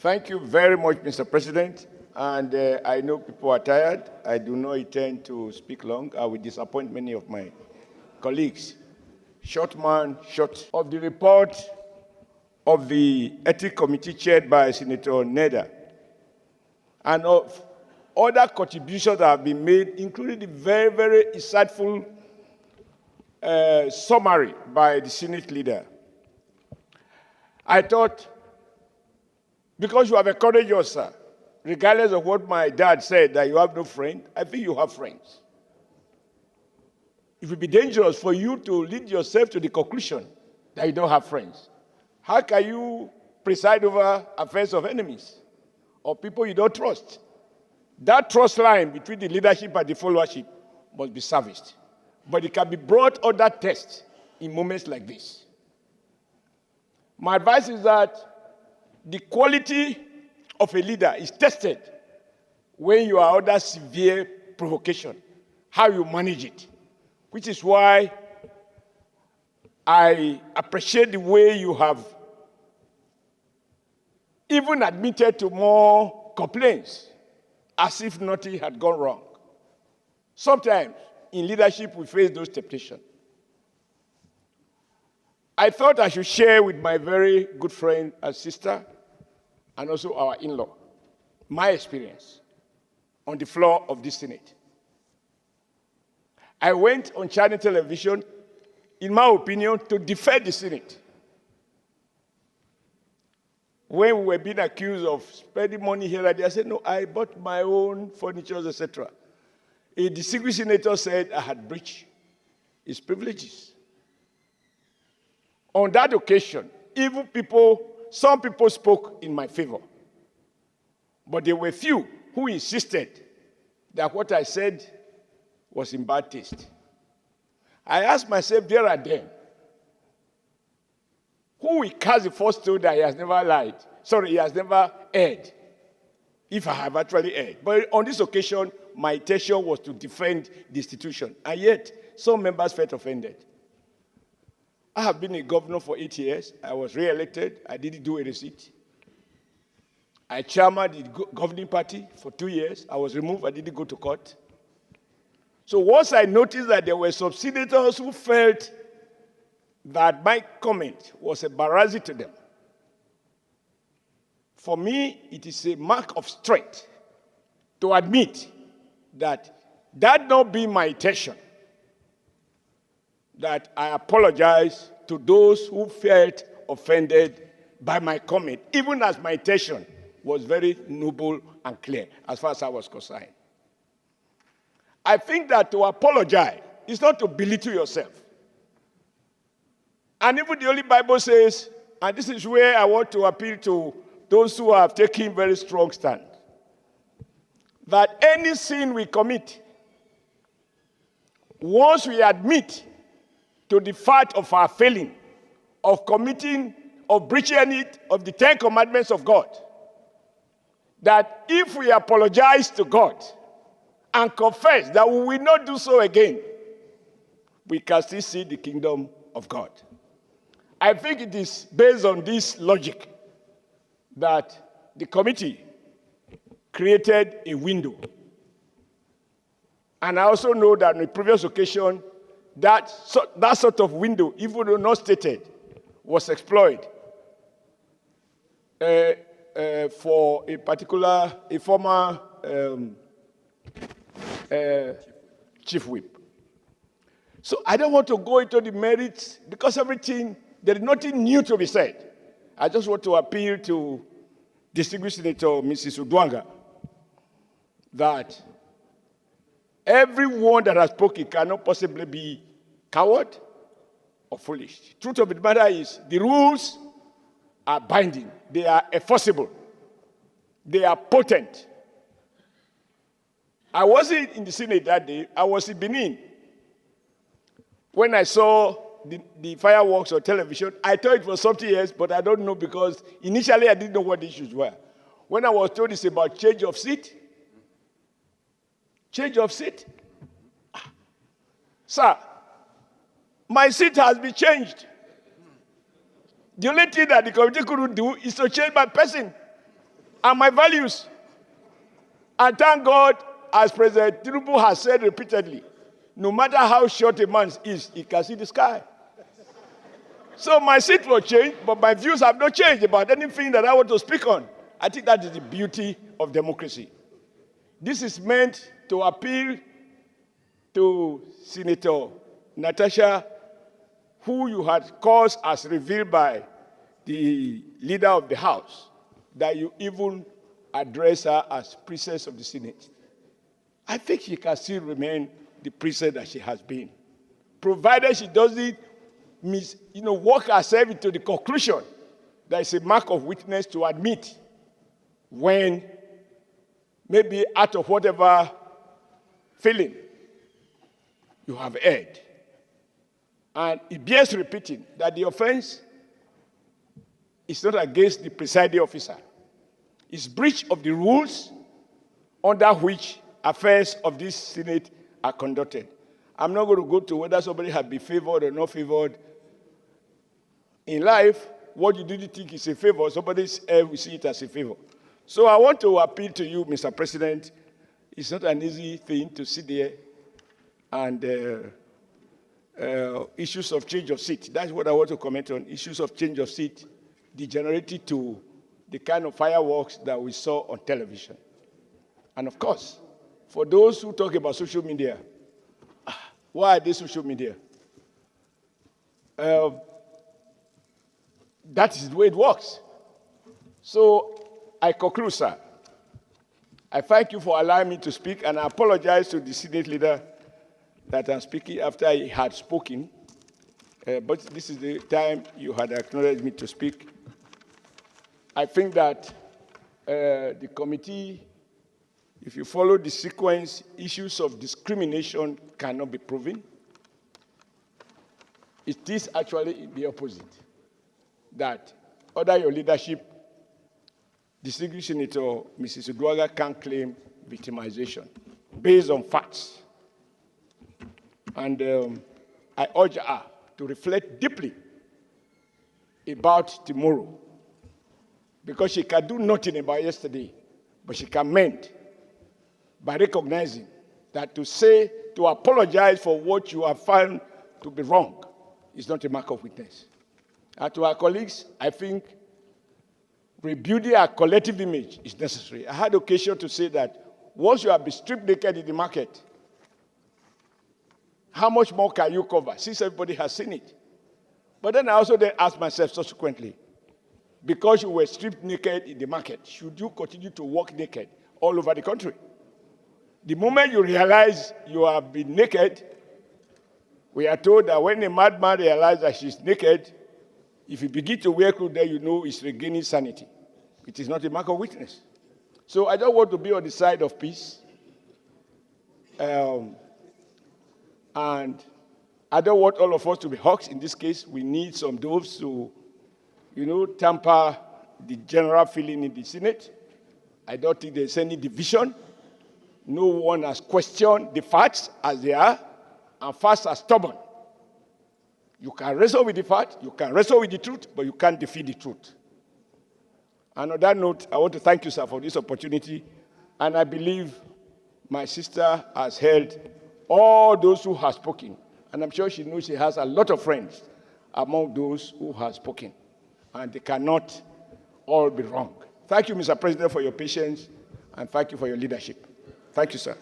Thank you very much, Mr. President. And I know people are tired. I do not intend to speak long. I will disappoint many of my colleagues. Short man, short of the report of the Ethics Committee chaired by Senator Neda and of other contributions that have been made, including the very, very insightful summary by the Senate leader. I thought, because you have encouraged us, sir, regardless of what my dad said, that you have no friend, I think you have friends. It would be dangerous for you to lead yourself to the conclusion that you don't have friends. How can you preside over affairs of enemies or people you don't trust? That trust line between the leadership and the followership must be serviced. But it can be brought under test in moments like this. My advice is that the quality of a leader is tested when you are under severe provocation, how you manage it, which is why I appreciate the way you have even admitted to more complaints as if nothing had gone wrong. Sometimes in leadership we face those temptations. I thought I should share with my very good friend and sister and also our in-law my experience on the floor of this Senate. I went on Channel Television, in my opinion, to defend the Senate. When we were being accused of spending money here and there, I said, no, I bought my own furniture, etc. A distinguished senator said I had breached his privileges. On that occasion, some people spoke in my favor. But there were few who insisted that what I said was in bad taste. I asked myself there and then, who will cast the first stone that he has never lied? Sorry, he has never erred, if I have actually erred. But on this occasion, my intention was to defend the institution. And yet, some members felt offended. I have been a governor for 8 years. I was re-elected. I didn't do a receipt. I chairman the governing party for 2 years. I was removed. I didn't go to court. So once I noticed that there were some senators who felt that my comment was embarrassing to them, for me, it is a mark of strength to admit that not being my intention, that I apologize to those who felt offended by my comment, even as my intention was very noble and clear as far as I was concerned. I think that to apologize is not to belittle yourself. And even the Holy Bible says, and this is where I want to appeal to those who have taken very strong stand, that any sin we commit, once we admit to the fact of our failing, of committing, of breaching any of the 10 commandments of God, that if we apologize to God and confess that we will not do so again, we can still see the kingdom of God. I think it is based on this logic that the committee created a window. And I also know that on the previous occasion, that sort of window, even though not stated, was exploited for a former chief whip. So I don't want to go into the merits because there is nothing new to be said. I just want to appeal to distinguished Senator Mrs. Udwanga that everyone that has spoken cannot possibly be coward or foolish. Truth of the matter is the rules are binding. They are enforceable. They are potent. I wasn't in the Senate that day. I was in Benin. When I saw the fireworks on television, I thought it was something else, but I don't know because initially I didn't know what the issues were. When I was told it's about change of seat, sir, my seat has been changed. The only thing that the committee couldn't do is to change my person. and my values. And thank God, as President Tinubu has said repeatedly, no matter how short a man is, he can see the sky. So my seat will change, but my views have not changed about anything that I want to speak on. I think that is the beauty of democracy. This is meant to appeal to Senator Natasha, who you had caused as revealed by the leader of the House, that you even address her as princess of the Senate. I think she can still remain the princess that she has been, provided she doesn't work herself into the conclusion that it's a mark of weakness to admit when maybe out of whatever feeling you have erred. And it bears repeating that the offense is not against the presiding officer. It's breach of the rules under which affairs of this Senate are conducted. I'm not going to go to whether somebody has been favored or not favored. In life, what you do think is a favor, somebody else will see it as a favor. So I want to appeal to you, Mr. President. It's not an easy thing to sit there and issues of change of seat. That's what I want to comment on. Issues of change of seat degenerated to the kind of fireworks that we saw on television. And of course, for those who talk about social media, why are they social media? That is the way it works. So I conclude, sir. I thank you for allowing me to speak, and I apologize to the Senate leader that I'm speaking after he had spoken. But this is the time you had acknowledged me to speak. I think that the committee, if you follow the sequence, issues of discrimination cannot be proven. It is actually the opposite, that under your leadership, distinguished Senator Mrs. Uduaghan can claim victimization based on facts. And I urge her to reflect deeply about tomorrow, because she can do nothing about yesterday, but she can mend by recognizing that to apologize for what you have found to be wrong is not a mark of weakness. And to our colleagues, I think rebuilding our collective image is necessary. I had occasion to say that once you have been stripped naked in the market, how much more can you cover, since everybody has seen it? But then I also then asked myself subsequently, because you were stripped naked in the market, should you continue to walk naked all over the country? The moment you realize you have been naked, we are told that when a madman realizes that she's naked, if you begin to wear clothes, then you know he's regaining sanity. It is not a mark of weakness. So I don't want to be on the side of peace. And I don't want all of us to be hawks. In this case, we need some doves to, temper the general feeling in the Senate. I don't think there's any division. No one has questioned the facts as they are, and facts are stubborn. You can wrestle with the fact, you can wrestle with the truth, but you can't defeat the truth. And on that note, I want to thank you, sir, for this opportunity. And I believe my sister has heard all those who have spoken. And I'm sure she knows she has a lot of friends among those who have spoken. And they cannot all be wrong. Thank you, Mr. President, for your patience, and thank you for your leadership. Thank you, sir.